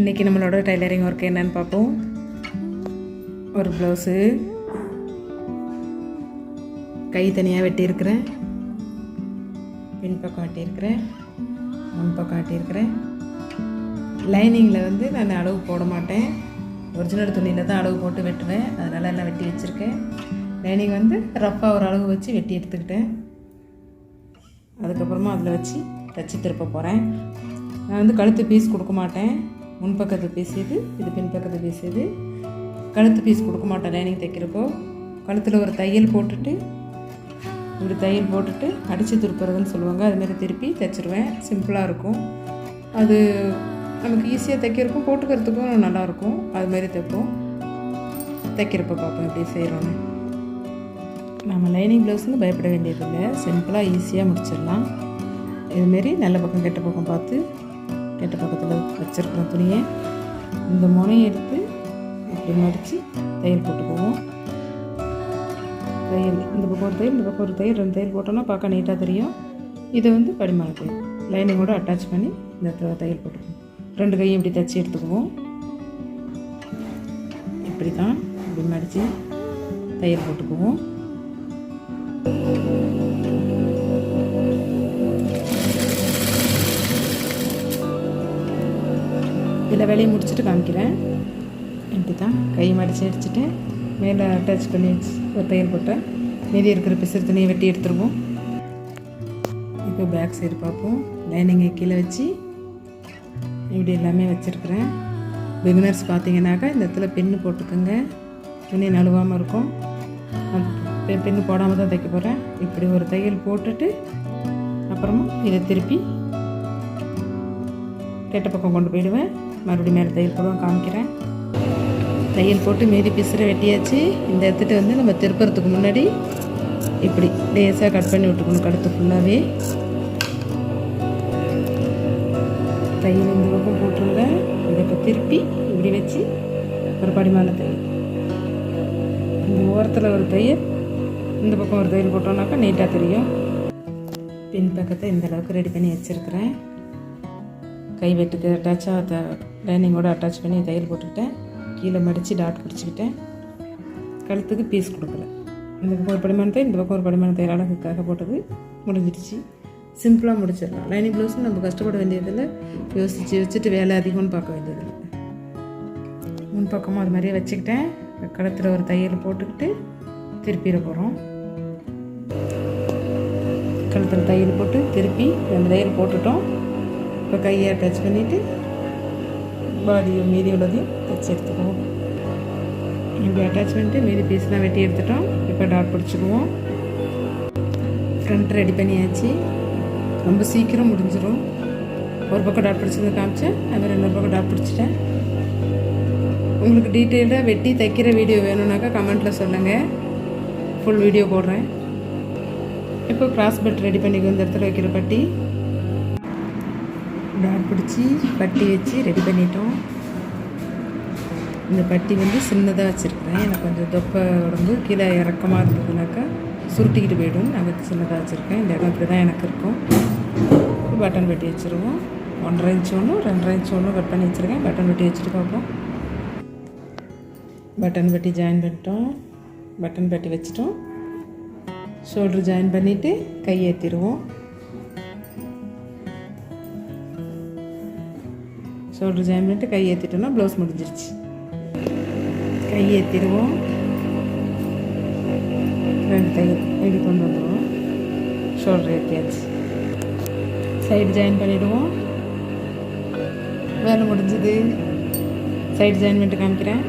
இன்றைக்கி நம்மளோட tailoring work என்னன்னு பார்ப்போம். ஒரு ப்ளவுஸு கை தனியாக வெட்டியிருக்கிறேன், பின்பக்கம் வெட்டியிருக்கிறேன், முன்பக்கம் வெட்டியிருக்கிறேன். லைனிங்கில் வந்து நான் அளவு போட மாட்டேன், ஒரிஜினல் துணியில் தான் அளவு போட்டு வெட்டுவேன். அதனால் எல்லாம் வெட்டி வச்சுருக்கேன். லைனிங் வந்து ரஃப்பாக ஒரு அளவு வச்சு வெட்டி எடுத்துக்கிட்டேன். அதுக்கப்புறமா அதில் வச்சு தச்சு திருப்ப போகிறேன். நான் வந்து கழுத்து பீஸ் கொடுக்க மாட்டேன். முன்பக்கத்து பீஸ் இது பின்பக்கத்து பீஸ் இது. கழுத்து பீஸ் கொடுக்க மாட்டேன். லைனிங் தைக்கிறப்போ கழுத்தில் ஒரு தையல் போட்டுட்டு இப்படி தையல் போட்டுட்டு அடித்து திருப்புறதுன்னு சொல்லுவாங்க. அதுமாரி திருப்பி தைச்சிருவேன். சிம்பிளாக இருக்கும். அது நமக்கு ஈஸியாக தைக்கிறக்கும் போட்டுக்கிறதுக்கும் நல்லாயிருக்கும். அதுமாரி தைப்போம். தைக்கிறப்ப பார்ப்போம் எப்படி செய்கிறோன்னு. நம்ம லைனிங் ப்ளவுஸுன்னு பயப்பட வேண்டியதில்லை. சிம்பிளாக ஈஸியாக முடிச்சிடலாம். இதுமாரி நல்ல பக்கம் கெட்ட பக்கம் பார்த்து கெட்ட பக்கத்தில் வச்சுருக்கிற துணியை இந்த முனையை எடுத்து இப்படி மடித்து தையல் போட்டுக்குவோம். தையல் இந்த பக்கம் ஒரு தையல், இந்த பக்கம் ஒரு தையல், 2 தையல் போட்டோன்னா பார்க்க நீட்டாக தெரியும். இதை வந்து படிமான தையல் லைனிங்கோடு அட்டாச் பண்ணி இந்த இடத்துல தையல் போட்டுக்குவோம். 2 கையும் இப்படி தைச்சி எடுத்துக்குவோம். இப்படி தான் இப்படி மடித்து தையல் போட்டுக்குவோம். இதில் வேலையை முடிச்சுட்டு காமிக்கிறேன். இப்படி தான் கை மடித்து அடிச்சுட்டேன். மேலே அட்டாச் பண்ணி ஒரு தையல் போட்டேன். மீதி இருக்கிற பிசர் துணியை வெட்டி எடுத்துருவோம். இப்போ பேக் சைடு பார்ப்போம். லைனிங்கை கீழே வச்சு இப்படி எல்லாமே வச்சுருக்குறேன். பிகினர்ஸ் பார்த்தீங்கன்னாக்கா இந்த இடத்துல பின்னு போட்டுக்கோங்க, துணி நழுவாமல் இருக்கும். பின்னு போடாமல் தான் தைக்க போகிறேன். இப்படி ஒரு தையல் போட்டுட்டு அப்புறமா இதை திருப்பி கெட்ட பக்கம் கொண்டு போயிடுவேன். மறுபடியும் மேலே தையல் போடுவோம், காமிக்கிறேன். தையல் போட்டு மீதி பிசுரை வெட்டியாச்சு. இந்த இடத்துட்டு வந்து நம்ம திருப்புறதுக்கு முன்னாடி இப்படி லேசாக கட் பண்ணி விட்டுக்கணும். கழுத்து ஃபுல்லாகவே தையல் இந்த பக்கம் போட்டுருங்க. இதை இப்போ திருப்பி இப்படி வச்சு ஒரு படிமான தையல், இந்த ஓரத்தில் ஒரு தையல், இந்த பக்கம் ஒரு தையல் போட்டோம்னாக்கா நீட்டாக தெரியும். பின் பக்கத்தை இந்த அளவுக்கு ரெடி பண்ணி வச்சுருக்கிறேன். கை வெட்டுக்கு அட்டாச்சாக லைனிங்கோடு அட்டாச் பண்ணி தையல் போட்டுக்கிட்டேன். கீழே மடித்து டாட் பிடிச்சிக்கிட்டேன். கழுத்துக்கு பீஸ் கொடுக்கல. இந்த பக்கம் ஒரு படிமான தையல், இந்த பக்கம் ஒரு படிமான தையல் அழகுக்காக போட்டது முடிஞ்சிடுச்சு. சிம்பிளாக முடிச்சிடலாம். லைனிங் ப்ளவுஸும் நம்ம கஷ்டப்பட வேண்டியதில்லை. யோசித்து வச்சுட்டு வேலை அதிகம்னு பார்க்க வேண்டியதில்லை. முன்பக்கமும் அது மாதிரியே வச்சுக்கிட்டேன். கழுத்தில் ஒரு தையல் போட்டுக்கிட்டு திருப்பிட போகிறோம். கழுத்தில் தையல் போட்டு திருப்பி 2 தையல் போட்டுட்டோம். இப்போ கையை அட்டாச் பண்ணிவிட்டு பாடியும் மீதி உள்ளதையும் தைச்சி எடுத்துக்குவோம். இப்படி அட்டாச் பண்ணிட்டு மீதி பீஸ்லாம் வெட்டி எடுத்துட்டோம். இப்போ டாட் பிடிச்சிக்குவோம். ஃப்ரண்ட் ரெடி பண்ணியாச்சு. ரொம்ப சீக்கிரம் முடிஞ்சிடும். ஒரு பக்கம் டாட் பிடிச்சிருந்து காமிச்சேன், அதுமாதிரி இன்னொரு பக்கம் டாட் பிடிச்சிட்டேன். உங்களுக்கு டீட்டெயிலாக வெட்டி தைக்கிற வீடியோ வேணும்னாக்கா கமெண்ட்டில் சொல்லுங்கள், ஃபுல் வீடியோ போடுறேன். இப்போ கிராஸ் பெல்ட் ரெடி பண்ணிக்குவோம். இந்த இடத்துல வைக்கிற பட்டி டாட் பிடிச்சி பட்டி வச்சு ரெடி பண்ணிட்டோம். இந்த பட்டி வந்து சின்னதாக வச்சுருக்கிறேன். எனக்கு கொஞ்சம் தொப்பை உடம்பு கீழே இறக்கமாக இருந்ததுனாக்கா சுருட்டிக்கிட்டு போய்டும். அதுக்கு சின்னதாக வச்சுருக்கேன். இந்த இடம் இப்படி தான் எனக்கு இருக்கும். பட்டன் வெட்டி வச்சுருவோம். 1.5 இன்ச் ஒன்று 2.5 இன்ச் ஒன்று கட் பண்ணி வச்சுருக்கேன். பட்டன் வெட்டி வச்சுட்டு பார்ப்போம். பட்டன் வெட்டி ஜாயின் பண்ணிட்டோம். பட்டன் வெட்டி வச்சுட்டோம். ஷோல்டர் ஜாயின் பண்ணிவிட்டு கை ஏற்றிடுவோம். ஷோல்டர் ஜாயின் பண்ணிட்டு கை ஏற்றிட்டோன்னா ப்ளவுஸ் முடிஞ்சிருச்சு. கை ஏற்றிடுவோம். 2 தையல் இப்படி கொண்டு வந்துடுவோம். ஷோல்டர் ஏற்றியாச்சு. சைடு ஜாயின் பண்ணிவிடுவோம். வேலை முடிஞ்சுது. சைடு ஜாயின் பண்ணிட்டு காமிக்கிறேன்.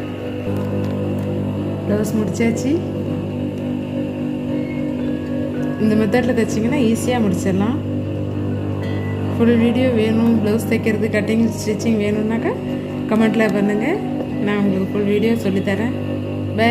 ப்ளவுஸ் முடிச்சாச்சு. இந்த மெத்தடில் தைச்சிங்கன்னா ஈஸியாக முடிச்சிடலாம். ஃபுல் வீடியோ வேணும், ப்ளவுஸ் தைக்கிறது, கட்டிங், ஸ்டிச்சிங் வேணும்னாக்கா கமெண்ட்டில் பண்ணுங்கள். நான் உங்களுக்கு ஃபுல் வீடியோ சொல்லித்தரேன். பை.